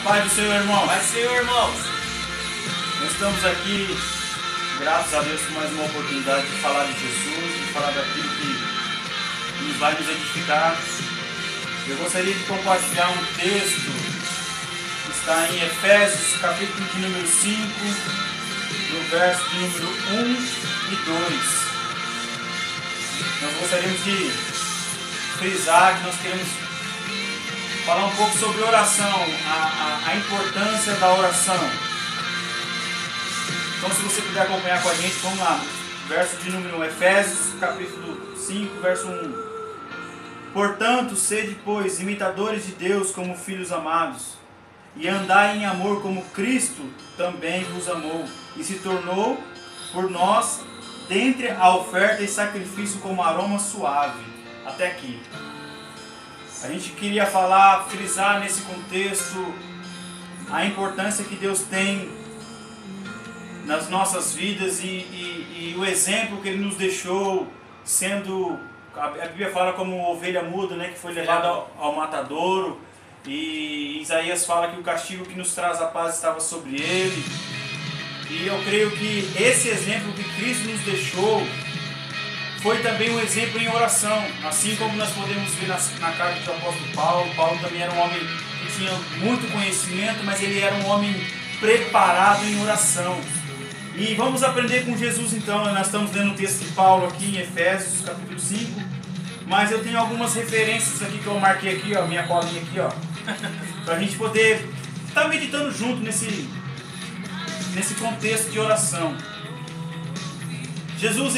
Pai do Senhor, irmão. Pai do Senhor, irmãos. Nós estamos aqui, graças a Deus, por mais uma oportunidade de falar de Jesus, de falar daquilo que nos vai nos edificar. Eu gostaria de compartilhar um texto que está em Efésios, capítulo de número 5, no verso de número 1 e 2. Nós gostaríamos de frisar que nós queremos falar um pouco sobre oração, a importância da oração. Então, se você puder acompanhar com a gente, vamos lá. Verso de número 1, Efésios, capítulo 5, verso 1. Portanto, sede, pois, imitadores de Deus como filhos amados, e andai em amor como Cristo também vos amou, e se tornou por nós dentre a oferta e sacrifício como aroma suave. Até aqui. A gente queria frisar nesse contexto a importância que Deus tem nas nossas vidas e o exemplo que Ele nos deixou, sendo, a Bíblia fala como ovelha muda, né, que foi levada ao matadouro, e Isaías fala que o castigo que nos traz a paz estava sobre Ele. E eu creio que esse exemplo que Cristo nos deixou foi também um exemplo em oração, assim como nós podemos ver na carta do apóstolo Paulo. Paulo também era um homem que tinha muito conhecimento, mas ele era um homem preparado em oração. E vamos aprender com Jesus então. Nós estamos lendo o texto de Paulo aqui em Efésios, capítulo 5, mas eu tenho algumas referências aqui que eu marquei aqui, ó, minha colinha aqui, ó, para a gente poder estar meditando junto nesse contexto de oração. Jesus,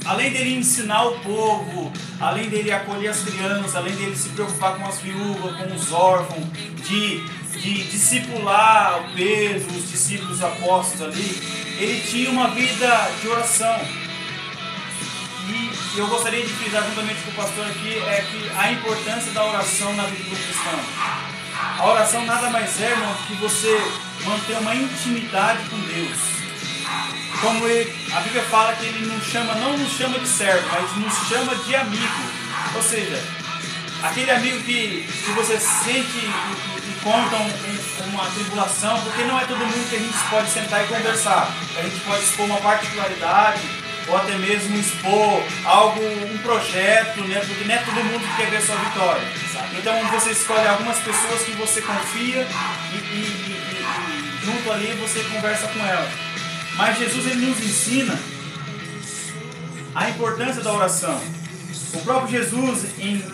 além dele ensinar o povo, além dele acolher as crianças, além dele se preocupar com as viúvas, com os órfãos, de discipular o Pedro, os discípulos apóstolos ali, ele tinha uma vida de oração. E eu gostaria de frisar juntamente com o pastor aqui, que a importância da oração na vida do cristão. A oração nada mais é, irmão, que você manter uma intimidade com Deus. Como a Bíblia fala que Ele não nos chama de servo, mas nos chama de amigo. Ou seja, aquele amigo que você sente e conta uma tribulação, porque não é todo mundo que a gente pode sentar e conversar. A gente pode expor uma particularidade, ou até mesmo expor um projeto, né? Porque não é todo mundo que quer ver sua vitória. Então você escolhe algumas pessoas que você confia e junto ali você conversa com elas. Mas Jesus, ele nos ensina a importância da oração. O próprio Jesus,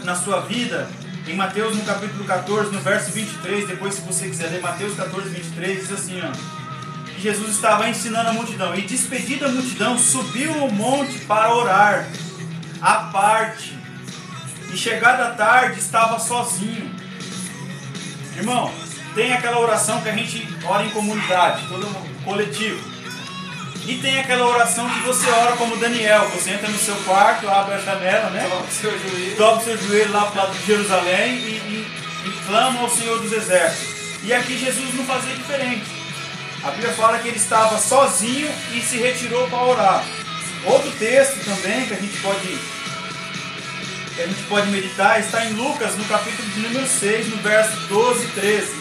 na sua vida, em Mateus no capítulo 14, no verso 23, depois se você quiser ler Mateus 14, 23, diz assim, ó, que Jesus estava ensinando a multidão, e despedida a multidão, subiu ao monte para orar, à parte, e chegada a tarde, estava sozinho. Irmão, tem aquela oração que a gente ora em comunidade, todo coletivo. E tem aquela oração que você ora como Daniel. Você entra no seu quarto, abre a janela, né? Dobra o seu joelho lá para o lado de Jerusalém e clama ao Senhor dos Exércitos. E aqui Jesus não fazia diferente. A Bíblia fala que ele estava sozinho e se retirou para orar. Outro texto também que a gente pode meditar está em Lucas, no capítulo de número 6, no verso 12 e 13.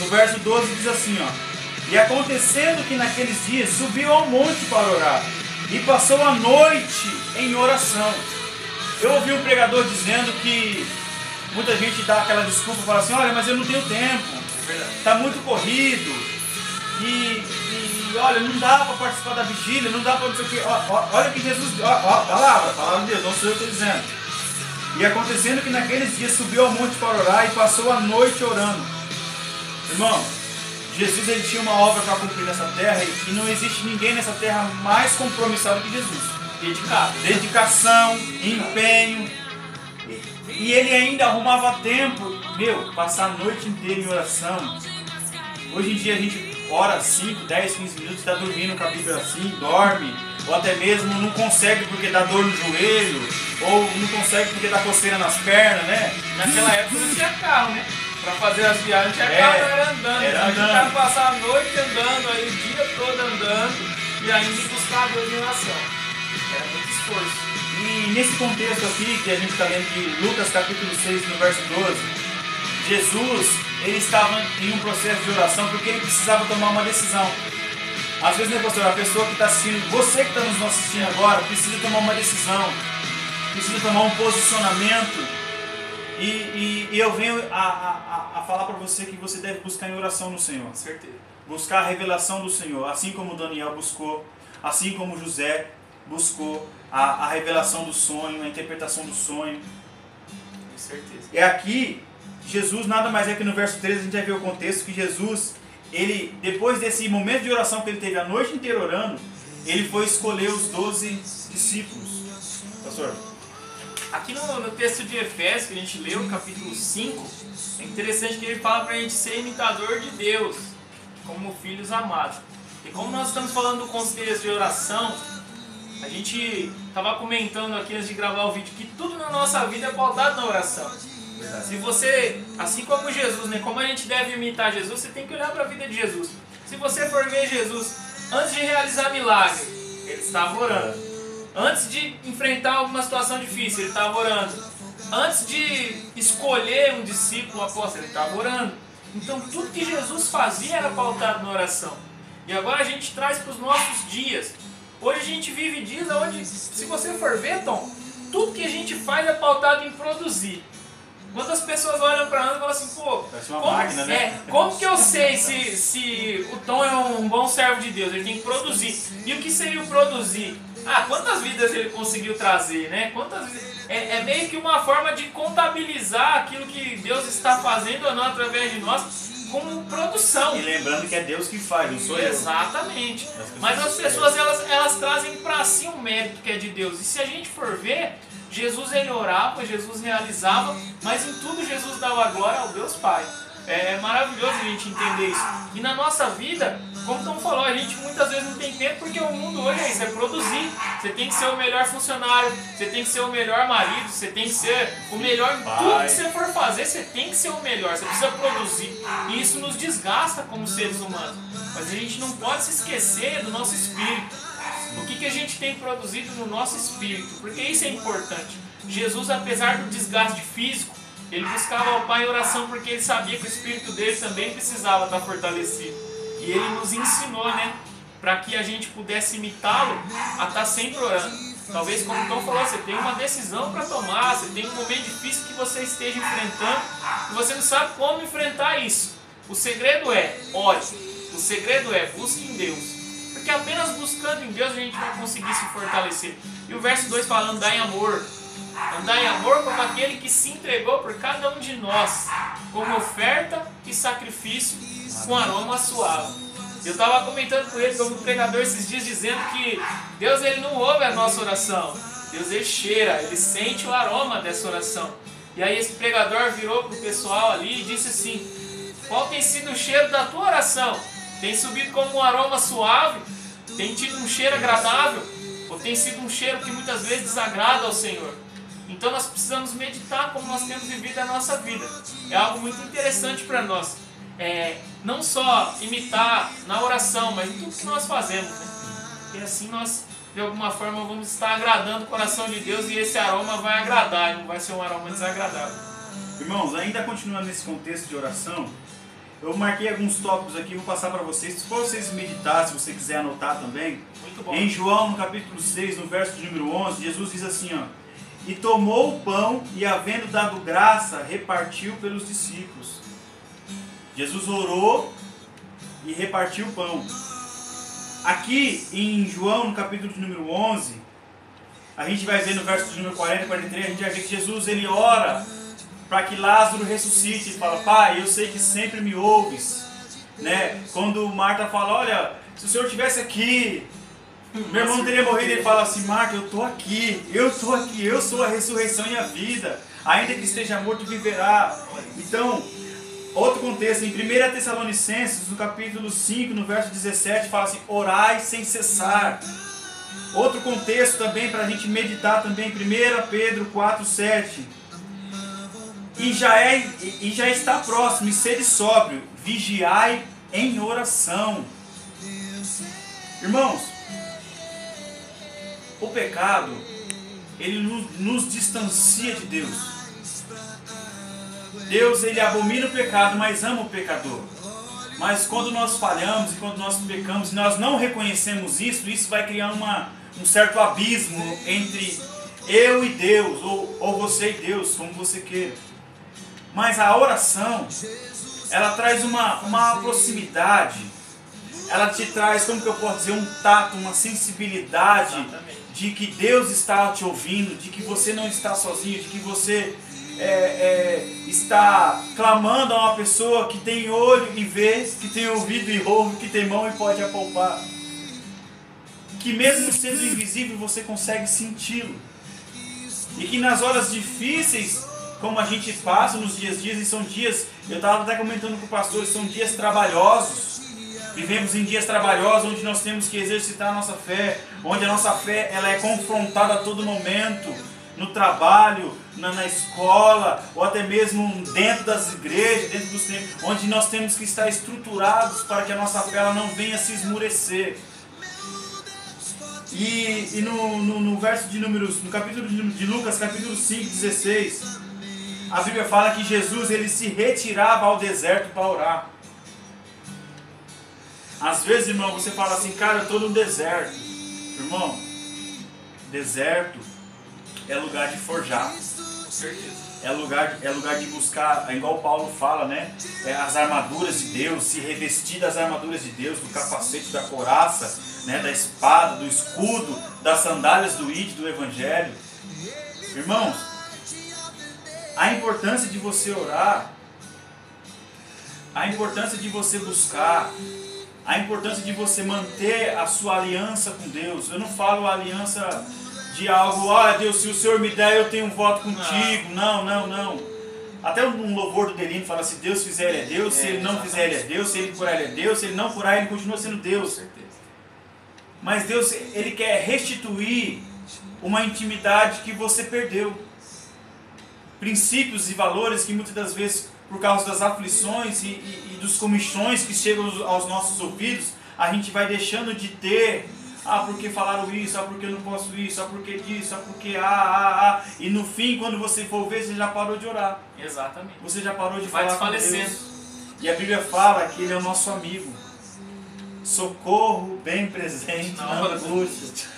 No verso 12 diz assim, ó: e acontecendo que naqueles dias subiu ao monte para orar, e passou a noite em oração. Eu ouvi um pregador dizendo que muita gente dá aquela desculpa e fala assim, olha, mas eu não tenho tempo, está muito corrido, e olha, não dá para participar da vigília, não dá para não sei o que. Olha que Jesus, palavra de Deus, não sou eu que estou dizendo. E acontecendo que naqueles dias subiu ao monte para orar, e passou a noite orando. Irmão, Jesus, ele tinha uma obra para cumprir nessa terra, e não existe ninguém nessa terra mais compromissado que Jesus. Dedicação, empenho. E ele ainda arrumava tempo, passar a noite inteira em oração. Hoje em dia a gente ora 5, 10, 15 minutos, está dormindo com a Bíblia assim, dorme, ou até mesmo não consegue porque dá dor no joelho, ou não consegue porque dá coceira nas pernas, né? Naquela época não tinha carro, né? Para fazer as viagens tinha carro, era andando. A gente tava passar a noite andando, aí o dia todo andando, e ainda buscar a Deus em oração. Era muito esforço. E nesse contexto aqui, que a gente está lendo de Lucas capítulo 6, no verso 12, Jesus, ele estava em um processo de oração porque ele precisava tomar uma decisão. Às vezes, né, pastor, a pessoa que está assistindo, você que está nos assistindo agora, precisa tomar uma decisão, precisa tomar um posicionamento. E eu venho a falar para você que você deve buscar em oração no Senhor. Com certeza. Buscar a revelação do Senhor, assim como Daniel buscou, assim como José buscou a revelação do sonho, a interpretação do sonho. Com certeza. É aqui, Jesus nada mais é que no verso 13 a gente vai ver o contexto que Jesus, ele, depois desse momento de oração que ele teve a noite inteira orando, ele foi escolher os 12 discípulos. Pastor? Aqui no texto de Efésios, que a gente leu, capítulo 5, é interessante que ele fala para a gente ser imitador de Deus, como filhos amados. E como nós estamos falando do contexto de oração, a gente estava comentando aqui antes de gravar o vídeo que tudo na nossa vida é pautado na oração. Se você, assim como Jesus, né, como a gente deve imitar Jesus, você tem que olhar para a vida de Jesus. Se você for ver Jesus, antes de realizar milagre, ele estava orando. Antes de enfrentar alguma situação difícil, ele estava orando. Antes de escolher um discípulo, um apóstolo, ele estava orando. Então tudo que Jesus fazia era pautado na oração. E agora a gente traz para os nossos dias. Hoje a gente vive dias onde, se você for ver, Tom, tudo que a gente faz é pautado em produzir. Quando as pessoas olham para nós e falam assim, pô, máquina, né? como que eu sei se o Tom é um bom servo de Deus? Ele tem que produzir. E o que seria o produzir? Quantas vidas ele conseguiu trazer, né? É meio que uma forma de contabilizar aquilo que Deus está fazendo ou não através de nós como produção. E lembrando que é Deus que faz, não sou eu. Exatamente. Mas as pessoas elas trazem para si um mérito que é de Deus. E se a gente for ver, Jesus ele orava, Jesus realizava, mas em tudo Jesus dava glória ao Deus Pai. É maravilhoso a gente entender isso. E na nossa vida, como o Tom falou, a gente muitas vezes não tem tempo porque o mundo hoje é isso, é produzir. Você tem que ser o melhor funcionário, você tem que ser o melhor marido, você tem que ser o melhor em tudo que você for fazer, você tem que ser o melhor, você precisa produzir. E isso nos desgasta como seres humanos. Mas a gente não pode se esquecer do nosso espírito. O que a gente tem produzido no nosso espírito, porque isso é importante. Jesus, apesar do desgaste físico, ele buscava ao Pai em oração porque ele sabia que o espírito dele também precisava estar fortalecido. E ele nos ensinou, né, para que a gente pudesse imitá-lo, a estar sempre orando. Talvez, como o Tom falou, você tem uma decisão para tomar, você tem um momento difícil que você esteja enfrentando e você não sabe como enfrentar isso. O segredo é ore, o segredo é busque em Deus. Porque apenas buscando em Deus a gente vai conseguir se fortalecer. E o verso 2 fala, andar em amor. Andar em amor como aquele que se entregou por cada um de nós, como oferta e sacrifício com aroma suave. Eu estava comentando com ele como pregador esses dias, dizendo que Deus ele não ouve a nossa oração. Deus ele cheira, ele sente o aroma dessa oração. E aí esse pregador virou para o pessoal ali e disse assim, qual tem sido o cheiro da tua oração? Tem subido como um aroma suave? Tem tido um cheiro agradável? Ou tem sido um cheiro que muitas vezes desagrada ao Senhor? Então nós precisamos meditar como nós temos vivido a nossa vida. É algo muito interessante para nós. Não só imitar na oração, mas em tudo que nós fazemos. Né? E assim nós, de alguma forma, vamos estar agradando o coração de Deus e esse aroma vai agradar, não vai ser um aroma desagradável. Irmãos, ainda continuando nesse contexto de oração, eu marquei alguns tópicos aqui, vou passar para vocês. Se for vocês meditar, se você quiser anotar também. Muito bom. Em João, no capítulo 6, no verso de número 11, Jesus diz assim, ó, e tomou o pão e, havendo dado graça, repartiu pelos discípulos. Jesus orou e repartiu o pão. Aqui em João, no capítulo de número 11, a gente vai ver no verso de número 40 e 43, a gente vai ver que Jesus ele ora para que Lázaro ressuscite. Ele fala, Pai, eu sei que sempre me ouves. Né? Quando Marta fala, olha, se o Senhor estivesse aqui, meu irmão não teria morrido. Ele fala assim, Marta, eu estou aqui, eu sou a ressurreição e a vida. Ainda que esteja morto, viverá. Então, outro contexto, em 1 Tessalonicenses, no capítulo 5, no verso 17, fala assim, orai sem cessar. Outro contexto também, para a gente meditar também, 1 Pedro 4, 7. E já está próximo, e sede sóbrio, vigiai em oração. Irmãos, o pecado, ele nos distancia de Deus. Deus, ele abomina o pecado, mas ama o pecador. Mas quando nós falhamos e quando nós pecamos e nós não reconhecemos isso, isso vai criar um certo abismo entre eu e Deus, ou você e Deus, como você queira. Mas a oração, ela traz uma proximidade, ela te traz, como que eu posso dizer, um tato, uma sensibilidade. Exatamente. De que Deus está te ouvindo, de que você não está sozinho, de que você está clamando a uma pessoa que tem olho e vê, que tem ouvido e ouve, que tem mão e pode apalpar. Que mesmo sendo invisível você consegue senti-lo. E que nas horas difíceis, como a gente passa nos dias, e são dias, eu estava até comentando com o pastor, são dias trabalhosos. Vivemos em dias trabalhosos onde nós temos que exercitar a nossa fé, onde a nossa fé ela é confrontada a todo momento, no trabalho, na escola, ou até mesmo dentro das igrejas, dentro dos templos, onde nós temos que estar estruturados para que a nossa fé ela não venha se esmurecer. E no verso de números, no capítulo de Lucas, capítulo 5, 16, a Bíblia fala que Jesus ele se retirava ao deserto para orar. Às vezes, irmão, você fala assim, cara, eu estou no deserto. Irmão, deserto é lugar de forjar. Com certeza. É lugar de buscar, igual Paulo fala, né? As armaduras de Deus, se revestir das armaduras de Deus, do capacete, da couraça, né? Da espada, do escudo, das sandálias do ID, do Evangelho. Irmãos, a importância de você orar, a importância de você buscar, a importância de você manter a sua aliança com Deus. Eu não falo aliança de algo, Deus, se o Senhor me der, eu tenho um voto contigo. Não. Até um louvor do Delino fala, se Deus fizer, ele é Deus. Se ele não fizer, ele é Deus. Se ele curar, ele é Deus. Se ele não curar, ele continua sendo Deus. Mas Deus, ele quer restituir uma intimidade que você perdeu. Princípios e valores que muitas das vezes, por causa das aflições e dos comichões que chegam aos nossos ouvidos, a gente vai deixando de ter, porque falaram isso, porque eu não posso isso, porque disso, porque e no fim, quando você for ver, você já parou de orar. Exatamente. Você já parou de falar com Deus. Desfalecendo. E a Bíblia fala que ele é o nosso amigo. Socorro bem presente na angústia.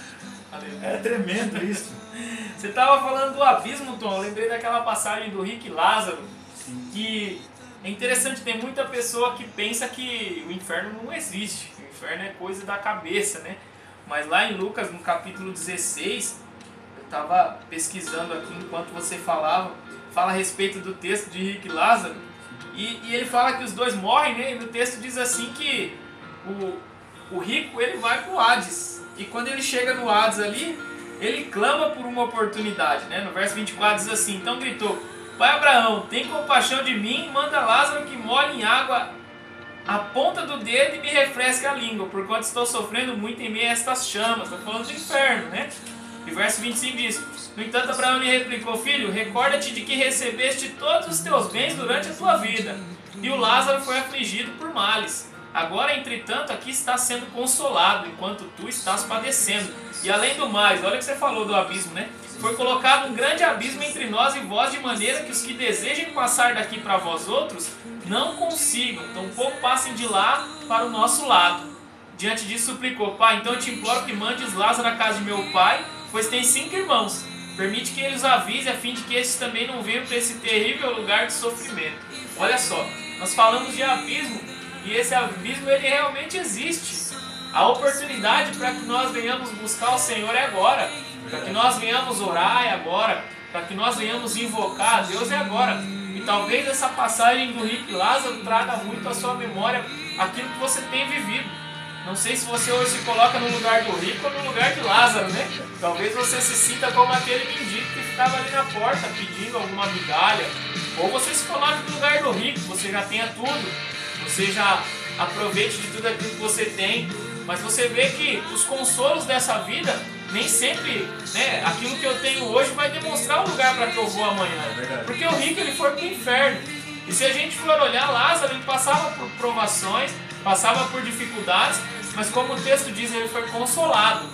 É tremendo isso. Você estava falando do abismo, Tom. Eu lembrei daquela passagem do Rico e Lázaro. Que é interessante, tem muita pessoa que pensa que o inferno não existe. O inferno é coisa da cabeça, né? Mas lá em Lucas, no capítulo 16, eu estava pesquisando aqui enquanto você fala a respeito do texto de Rico e Lázaro. E ele fala que os dois morrem, né? E no texto diz assim que o rico ele vai para o Hades. E quando ele chega no Hades ali, ele clama por uma oportunidade, né? No verso 24 diz assim, então gritou, Pai Abraão, tem compaixão de mim, manda Lázaro que molhe em água a ponta do dedo e me refresque a língua, porquanto estou sofrendo muito em meio a estas chamas. Estou falando do inferno, né? E o verso 25 diz, no entanto Abraão lhe replicou, filho, recorda-te de que recebeste todos os teus bens durante a tua vida, e o Lázaro foi afligido por males. Agora, entretanto, aqui está sendo consolado, enquanto tu estás padecendo. E além do mais, olha o que você falou do abismo, né? Foi colocado um grande abismo entre nós e vós, de maneira que os que desejem passar daqui para vós outros, não consigam, tampouco passem de lá para o nosso lado. Diante disso suplicou, Pai, então eu te imploro que mandes Lázaro à casa de meu pai, pois tem 5 irmãos. Permite que ele os avise, a fim de que estes também não venham para esse terrível lugar de sofrimento. Olha só, nós falamos de abismo, e esse abismo ele realmente existe. A oportunidade para que nós venhamos buscar o Senhor é agora. Para que nós venhamos orar é agora. Para que nós venhamos invocar a Deus é agora. E talvez essa passagem do Rico e Lázaro traga muito à sua memória aquilo que você tem vivido. Não sei se você hoje se coloca no lugar do rico ou no lugar de Lázaro, né? Talvez você se sinta como aquele mendigo que ficava ali na porta pedindo alguma migalha. Ou você se coloca no lugar do rico, você já tenha tudo. Você já aproveite de tudo aquilo que você tem. Mas você vê que os consolos dessa vida, nem sempre, né, aquilo que eu tenho hoje vai demonstrar o lugar para que eu vou amanhã. Porque o rico ele foi para o inferno. E se a gente for olhar, Lázaro ele passava por provações, passava por dificuldades, mas como o texto diz, ele foi consolado.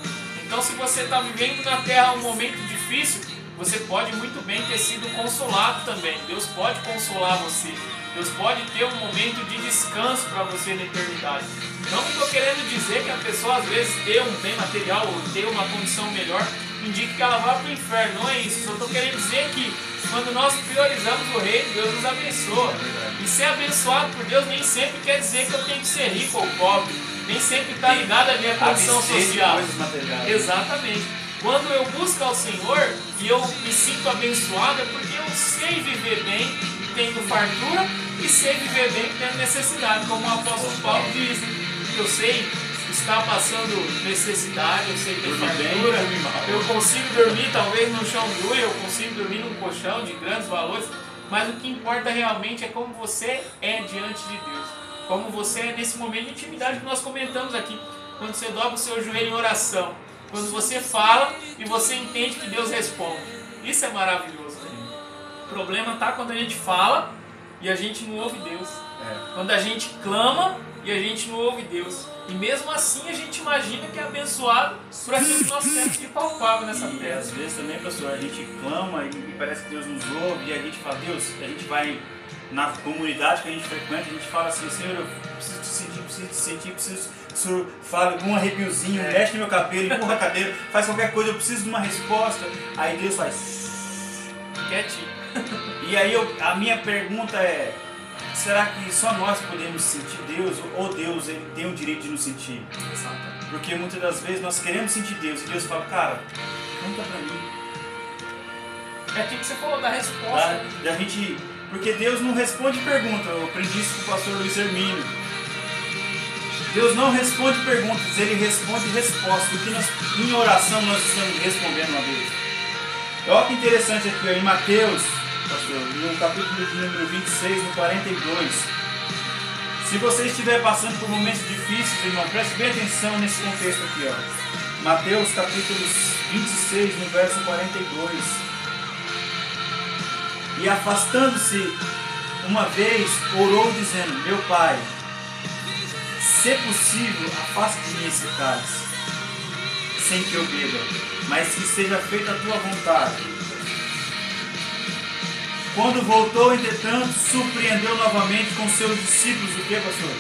Então se você está vivendo na terra um momento difícil, você pode muito bem ter sido consolado também. Deus pode consolar você. Deus pode ter um momento de descanso para você na eternidade. Não estou querendo dizer que a pessoa às vezes ter um bem material ou ter uma condição melhor indica que ela vai para o inferno. Não é isso. Só estou querendo dizer que quando nós priorizamos o reino, Deus nos abençoa. E ser abençoado por Deus nem sempre quer dizer que eu tenho que ser rico ou pobre. Nem sempre está ligado à minha condição social. Exatamente. Quando eu busco ao Senhor e eu me sinto abençoado, é porque eu sei viver bem tendo fartura e sei viver bem tendo necessidade, como o apóstolo Paulo diz. Eu sei estar passando necessidade, eu sei ter fartura, eu consigo dormir talvez num chão duro, eu consigo dormir num colchão de grandes valores, mas o que importa realmente é como você é diante de Deus, como você é nesse momento de intimidade que nós comentamos aqui, quando você dobra o seu joelho em oração, quando você fala e você entende que Deus responde. Isso é maravilhoso, né? O problema está quando a gente fala e a gente não ouve Deus. Quando a gente clama e a gente não ouve Deus. E mesmo assim a gente imagina que é abençoado por aquilo que nós temos de palpável nessa terra. Às vezes também, pastor, a gente clama e parece que Deus nos ouve e a gente fala, Deus, a gente vai na comunidade que a gente frequenta, a gente fala assim, Senhor, eu preciso te sentir, preciso que o Senhor fale um arrepiozinho, mexe no meu cabelo, empurra a cadeira, faz qualquer coisa, eu preciso de uma resposta. Aí Deus faz quietinho. E aí a minha pergunta é, será que só nós podemos sentir Deus ou Deus ele tem o direito de nos sentir? Exatamente. Porque muitas das vezes nós queremos sentir Deus e Deus fala, cara, conta pra mim. É aquilo que você falou da resposta. Da gente, porque Deus não responde pergunta, eu aprendi isso com o pastor Luiz Hermínio. Deus não responde perguntas, Ele responde respostas. O que nós, em oração nós estamos respondendo a Deus. Olha que interessante aqui, ó, em Mateus, pastor, no capítulo de número 26, no 42. Se você estiver passando por momentos difíceis, irmão, preste bem atenção nesse contexto aqui, ó. Mateus capítulo 26, no verso 42. E afastando-se uma vez, orou dizendo, meu Pai, se possível, afaste de mim esse cálice, sem que eu beba, mas que seja feita a tua vontade. Quando voltou, entretanto, surpreendeu novamente com seus discípulos, o que, pastor?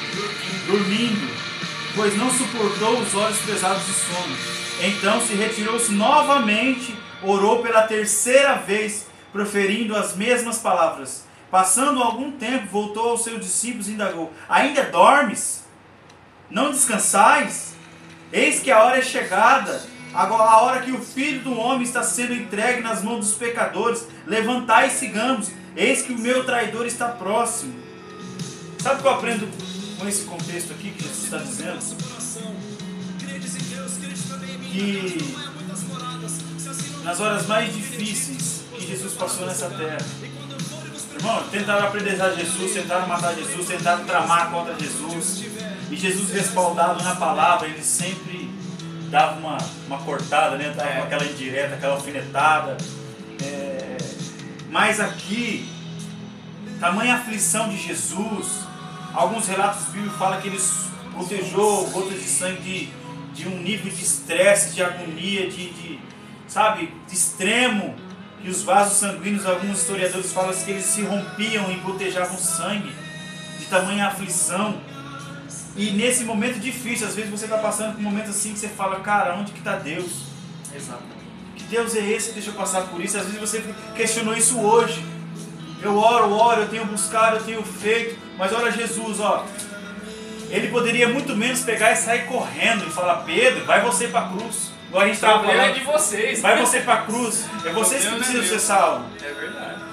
Dormindo, pois não suportou os olhos pesados de sono. Então se retirou-se novamente, orou pela terceira vez, proferindo as mesmas palavras. Passando algum tempo, voltou aos seus discípulos e indagou, ainda dormes? Não descansais? Eis que a hora é chegada, agora a hora que o Filho do Homem está sendo entregue nas mãos dos pecadores. Levantai e sigamos, eis que o meu traidor está próximo. Sabe o que eu aprendo com esse contexto aqui que Jesus está dizendo? Que nas horas mais difíceis que Jesus passou nessa terra, irmão, tentaram apedrejar Jesus, tentaram matar Jesus, tentaram tramar contra Jesus, e Jesus, respaldado na palavra, ele sempre dava uma cortada, né? Dava aquela indireta, aquela alfinetada. Mas aqui, tamanha aflição de Jesus, alguns relatos bíblicos falam que ele gotejou gotas de sangue de um nível de estresse, de agonia, sabe, de extremo, que os vasos sanguíneos, alguns historiadores falam que eles se rompiam e gotejavam sangue, de tamanha aflição. E nesse momento difícil, às vezes você está passando por um momento assim que você fala, cara, onde que está Deus? Exatamente. Que Deus é esse que deixa eu passar por isso? Às vezes você questionou isso hoje. Eu oro, eu tenho buscado, eu tenho feito, mas olha Jesus, ó. Ele poderia muito menos pegar e sair correndo e falar, Pedro, vai você para a cruz. Igual a gente estava falando. É de vocês. Vai você para a cruz. É vocês que precisam ser salvos. É verdade.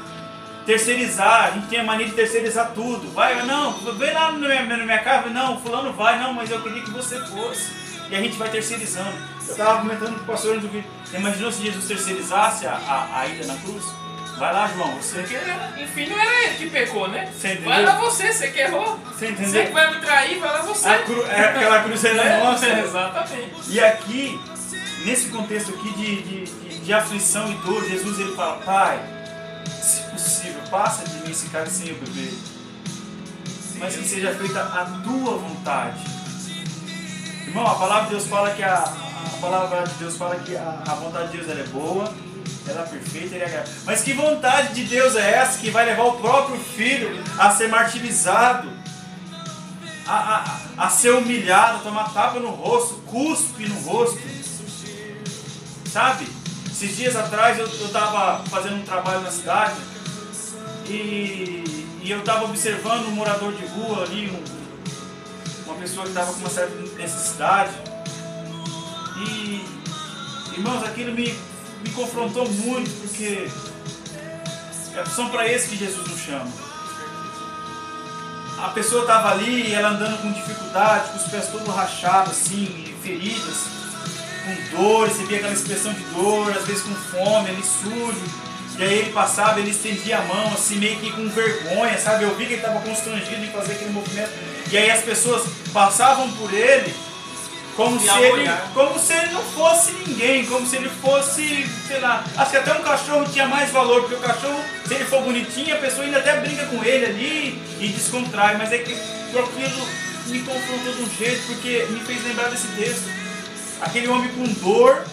Terceirizar, a gente tem a mania de terceirizar tudo. Vai, não, vem lá na minha casa, não, fulano vai, não, mas eu queria que você fosse. E a gente vai terceirizando. Eu estava comentando com o pastor antes do vídeo. Imaginou se Jesus terceirizasse a ida na cruz? Vai lá, João, você. Porque, enfim, não era ele que pecou, né? Você entendeu? Vai lá você que errou. Você entendeu? Você que vai me trair, vai lá você. Aquela cruz é nossa. Exatamente. E aqui, nesse contexto aqui de aflição e dor, Jesus ele fala, Pai, se possível, passa de mim esse cálice sem eu beber, mas que seja feita a tua vontade. Irmão, a palavra de Deus fala que a vontade de Deus ela é boa, ela é perfeita, ele é agradável. Mas que vontade de Deus é essa que vai levar o próprio filho a ser martirizado, a ser humilhado, a tomar tapa no rosto, cuspe no rosto? Sabe? Esses dias atrás eu estava fazendo um trabalho na cidade e eu estava observando um morador de rua ali, uma pessoa que estava com uma certa necessidade. E, irmãos, aquilo me confrontou muito, porque são para esse que Jesus nos chama. A pessoa estava ali, ela andando com dificuldade, com os pés todos rachados, assim, feridas, com dor, você via aquela expressão de dor, às vezes com fome, ali sujo. E aí ele passava, ele estendia a mão, assim, meio que com vergonha, sabe? Eu vi que ele estava constrangido em fazer aquele movimento. E aí as pessoas passavam por ele como se ele não fosse ninguém, como se ele fosse, sei lá, acho que até um cachorro tinha mais valor, porque o cachorro, se ele for bonitinho, a pessoa ainda até brinca com ele ali e descontrai, mas é que aquilo me confrontou de um jeito, porque me fez lembrar desse texto. Aquele homem com dor,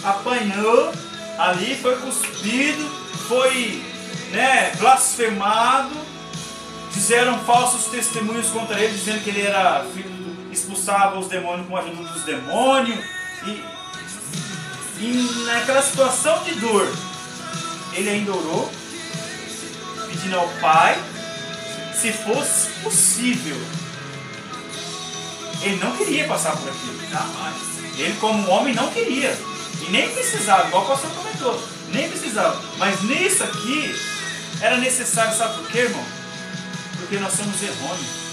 apanhou ali, foi cuspido, foi, blasfemado, fizeram falsos testemunhos contra ele, dizendo que ele era filho expulsava os demônios com a ajuda dos demônios, e naquela situação de dor, ele ainda orou, pedindo ao Pai, se fosse possível. Ele não queria passar por aquilo, ele como homem não queria, e nem precisava, igual o pastor comentou, nem precisava, mas nisso aqui, era necessário, sabe por quê, irmão? Porque nós somos errôneos.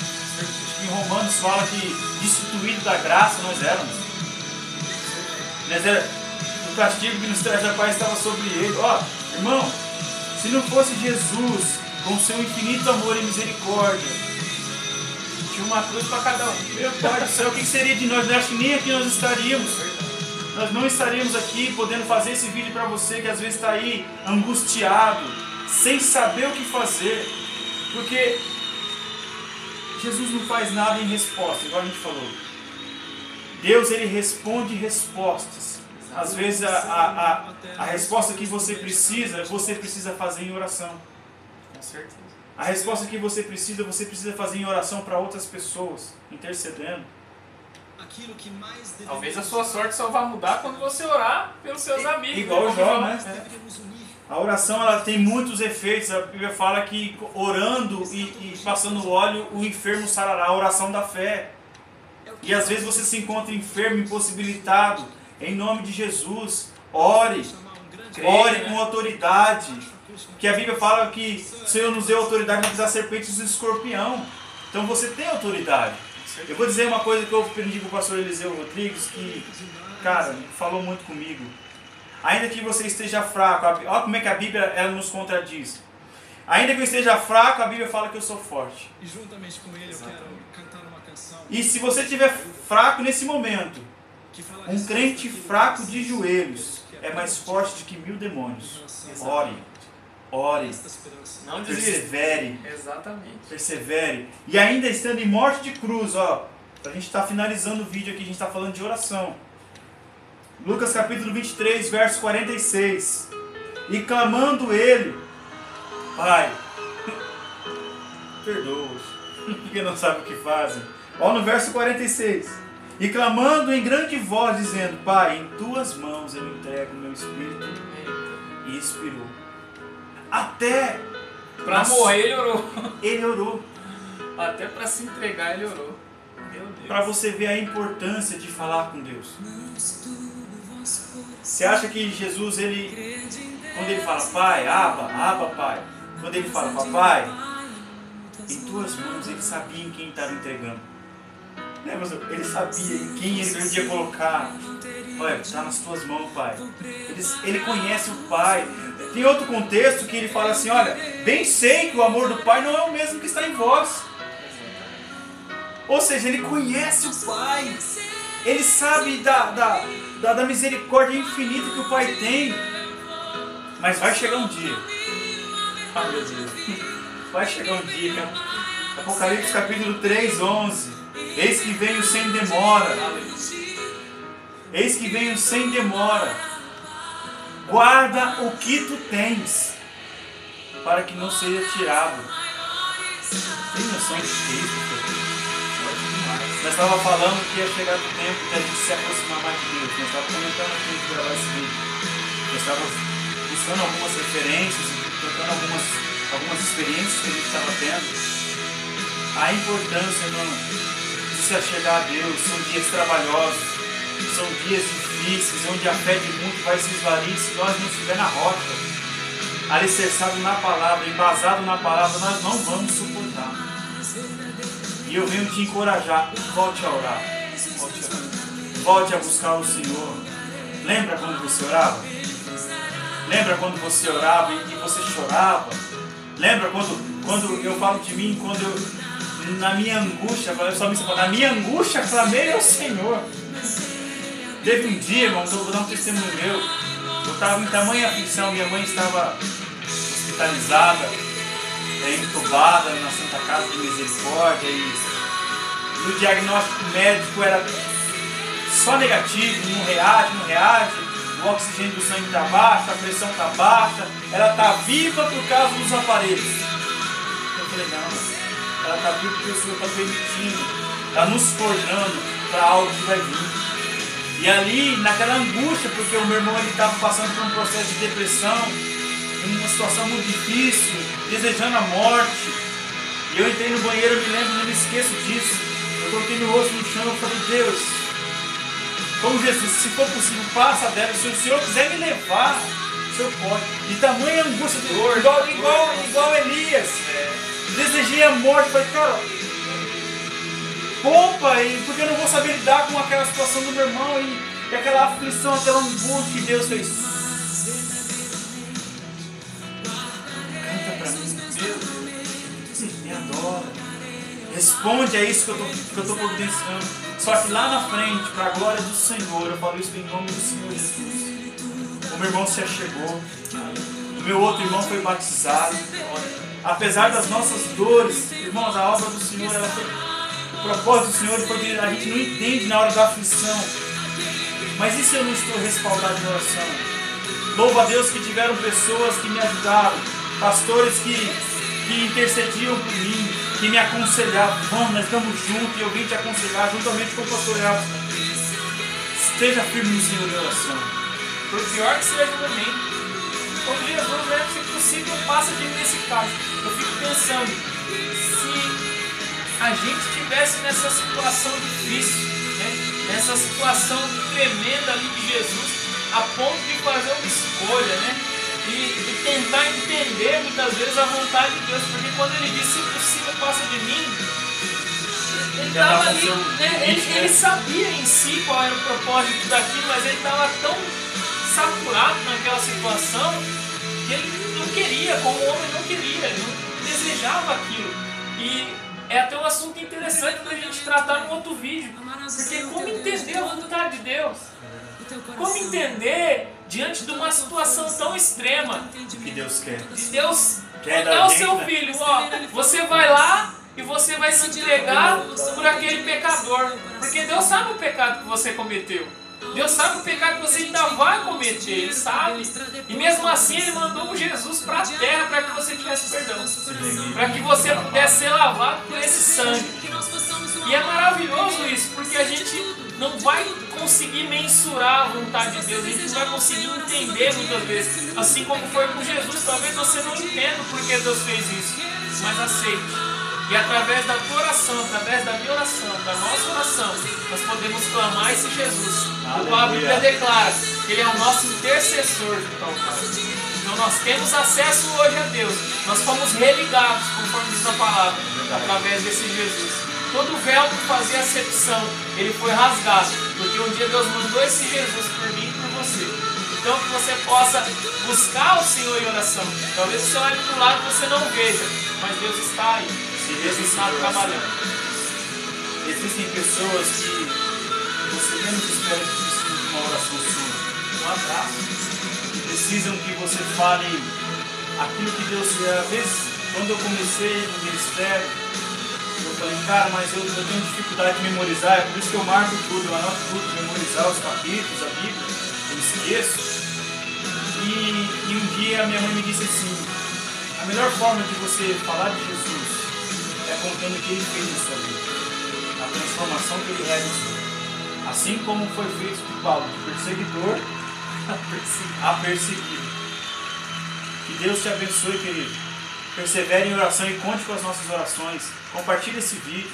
Em Romanos fala que destituídos da graça nós éramos. O castigo que nos traz a paz estava sobre ele. Irmão, se não fosse Jesus com seu infinito amor e misericórdia, tinha uma cruz para cada um. Meu Pai do céu, o que seria de nós? Eu acho que nem aqui nós estaríamos. Nós não estaríamos aqui podendo fazer esse vídeo para você que às vezes está aí angustiado, sem saber o que fazer. Porque Jesus não faz nada em resposta, igual a gente falou. Deus, ele responde respostas. Às vezes a resposta que você precisa fazer em oração. Com certeza. A resposta que você precisa fazer em oração para outras pessoas, intercedendo. Talvez a sua sorte só vá mudar quando você orar pelos seus amigos. Igual o Jó, né? A oração, ela tem muitos efeitos. A Bíblia fala que orando e passando óleo, o enfermo sarará. A oração da fé. E às vezes você se encontra enfermo, impossibilitado. Em nome de Jesus, ore. Ore com autoridade. Que a Bíblia fala que o Senhor nos deu autoridade para pisar serpentes e escorpião. Então você tem autoridade. Eu vou dizer uma coisa que eu aprendi com o pastor Eliseu Rodrigues, que, cara, falou muito comigo. Ainda que você esteja fraco, olha como é que a Bíblia ela nos contradiz. Ainda que eu esteja fraco, a Bíblia fala que eu sou forte. E juntamente com ele eu quero cantar uma canção. E se você estiver fraco nesse momento, um crente fraco de joelhos é mais forte do que 1000 demônios. Ore, ore, não persevere. Exatamente. Persevere. E ainda estando em morte de cruz, a gente está finalizando o vídeo aqui, a gente está falando de oração. Lucas capítulo 23, verso 46. E clamando ele, Pai, perdoa-os, porque não sabem o que fazem. Olha no verso 46. E clamando em grande voz, dizendo, Pai, em tuas mãos eu entrego o meu espírito. E expirou. Até para morrer ele orou. Ele orou. Até para se entregar ele orou. Meu Deus. Para você ver a importância de falar com Deus. Você acha que Jesus, quando ele fala, Pai, Abba, Pai, quando ele fala, Papai, em tuas mãos, ele sabia em quem estava entregando. Ele sabia em quem ele podia colocar. Olha, está nas tuas mãos, Pai. Ele conhece o Pai. Tem outro contexto que ele fala assim, olha, bem sei que o amor do Pai não é o mesmo que está em vós. Ou seja, ele conhece o Pai. Ele sabe da misericórdia infinita que o Pai tem. Mas vai chegar um dia. Ah, meu Deus. Vai chegar um dia. Apocalipse capítulo 3, 11. Eis que venho sem demora. Eis que venho sem demora. guarda o que tu tens, para que não seja tirado. Tem noção de que isso? Nós estávamos falando que ia chegar o tempo de a gente se aproximar mais de Deus. Nós estávamos comentando aqui antes de gravar esse vídeo. Nós estávamos buscando algumas referências, trocando algumas experiências que a gente estava tendo. A importância, irmão, de se achegar a Deus. São dias trabalhosos, são dias difíceis, onde a fé de muitos vai se esvair se nós não estivermos na rocha, alicerçado na palavra, embasado na palavra, nós não vamos suportar. E eu venho te encorajar, volte a orar. Volte a buscar o Senhor. Lembra quando você orava? Lembra quando você orava e você chorava? Lembra quando eu falo de mim, quando eu, na minha angústia, na minha angústia clamei ao Senhor. Teve um dia, irmão, eu vou dar um testemunho meu. Eu estava em tamanha aflição, minha mãe estava hospitalizada, entubada na Santa Casa de Misericórdia, e no diagnóstico médico era só negativo, não reage, o oxigênio do sangue está baixo, a pressão está baixa, ela está viva por causa dos aparelhos. Eu falei, não, ela está viva porque o Senhor está permitindo, está nos forjando para algo que vai vir. E ali, naquela angústia, porque o meu irmão estava passando por um processo de depressão, uma situação muito difícil, desejando a morte. E eu entrei no banheiro, eu me lembro, não me esqueço disso. Eu coloquei meu rosto no chão e falei, Deus, como Jesus, se for possível, passa dela. Se o Senhor quiser me levar, o Senhor pode. E tamanha angústia, igual Elias. Desejei a morte, falei, cara, poupa, porque eu não vou saber lidar com aquela situação do meu irmão e aquela aflição, aquela angústia que Deus fez. Canta pra mim, Deus, me adora. Responde a isso que eu estou providenciando. Só que lá na frente, para a glória do Senhor, eu falo isso em nome do Senhor Jesus. O meu irmão se achegou, o meu outro irmão foi batizado. Apesar das nossas dores, irmãos, a obra do Senhor, ela foi, o propósito do Senhor foi, a gente não entende na hora da aflição. Mas e se eu não estou respaldado em oração? Louvo a Deus que tiveram pessoas que me ajudaram, pastores que intercediam por mim, que me aconselhavam. Vamos, nós estamos juntos e eu vim te aconselhar juntamente com o pastor Elton. Esteja firme no Senhor em oração. Por pior que seja para mim, como Jesus, né, se possível, passa de mim nesse caso. Eu fico pensando, se a gente estivesse nessa situação difícil, né, nessa situação tremenda ali de Jesus, a ponto de fazer uma escolha, né? E tentar entender muitas vezes a vontade de Deus, porque quando ele disse, se possível, passa de mim, ele estava ali, né, ele sabia em si qual era o propósito daquilo, mas ele estava tão saturado naquela situação que ele não queria, como o homem não queria, ele não desejava aquilo. E é até um assunto interessante para a gente tratar num outro vídeo, porque como entender a vontade de Deus? Como entender diante de uma situação tão extrema que Deus quer? Deus contar ao seu filho, ó, você vai lá e você vai se entregar por aquele pecador, porque Deus sabe o pecado que você cometeu. Deus sabe o pecado que você ainda vai cometer, Ele sabe. E mesmo assim Ele mandou Jesus para a terra para que você tivesse perdão, para que você pudesse ser lavado por esse sangue. E é maravilhoso isso, porque a gente não vai conseguir mensurar a vontade de Deus, a gente não vai conseguir entender muitas vezes, assim como foi com Jesus. Talvez você não entenda porque Deus fez isso, mas aceite. E através da tua oração, através da minha oração, da nossa oração, nós podemos clamar esse Jesus. A Bíblia declara que Ele é o nosso intercessor junto ao Pai. Então nós temos acesso hoje a Deus. Nós fomos religados, conforme diz a palavra, através desse Jesus. Todo véu que fazia acepção, ele foi rasgado, porque um dia Deus mandou esse Jesus por mim e por você. Então que você possa buscar o Senhor em oração. Talvez você olhe para o lado e você não veja, mas Deus está aí. Deus está trabalhando. Existem pessoas que você menos espera que precisam de uma oração sua. Um abraço. Precisam que você fale aquilo que Deus quer. Às vezes, quando eu comecei no ministério, eu falei, cara, mas eu tenho dificuldade de memorizar, é por isso que eu marco tudo, eu anoto tudo, memorizar os capítulos, a Bíblia, eu esqueço. E um dia minha mãe me disse assim, a melhor forma de você falar de Jesus é contando o que ele fez na sua vida, a transformação que ele realizou. Assim como foi feito de Paulo, de perseguidor a perseguido. Que Deus te abençoe, querido. Persevere em oração e conte com as nossas orações. Compartilhe esse vídeo.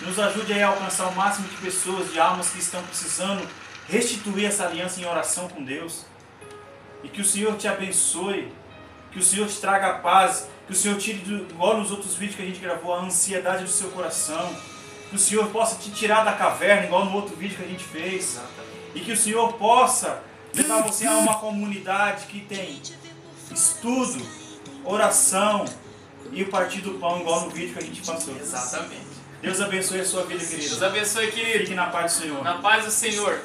Nos ajude a alcançar o máximo de pessoas, de almas que estão precisando restituir essa aliança em oração com Deus. E que o Senhor te abençoe, que o Senhor te traga a paz, que o Senhor tire, igual nos outros vídeos que a gente gravou, a ansiedade do seu coração. Que o Senhor possa te tirar da caverna, igual no outro vídeo que a gente fez. E que o Senhor possa levar você a uma comunidade que tem estudo, oração e o partir do pão, igual no vídeo que a gente passou. Exatamente. Deus abençoe a sua vida, querido. Deus abençoe, querido. Fique na paz do Senhor. Na paz do Senhor.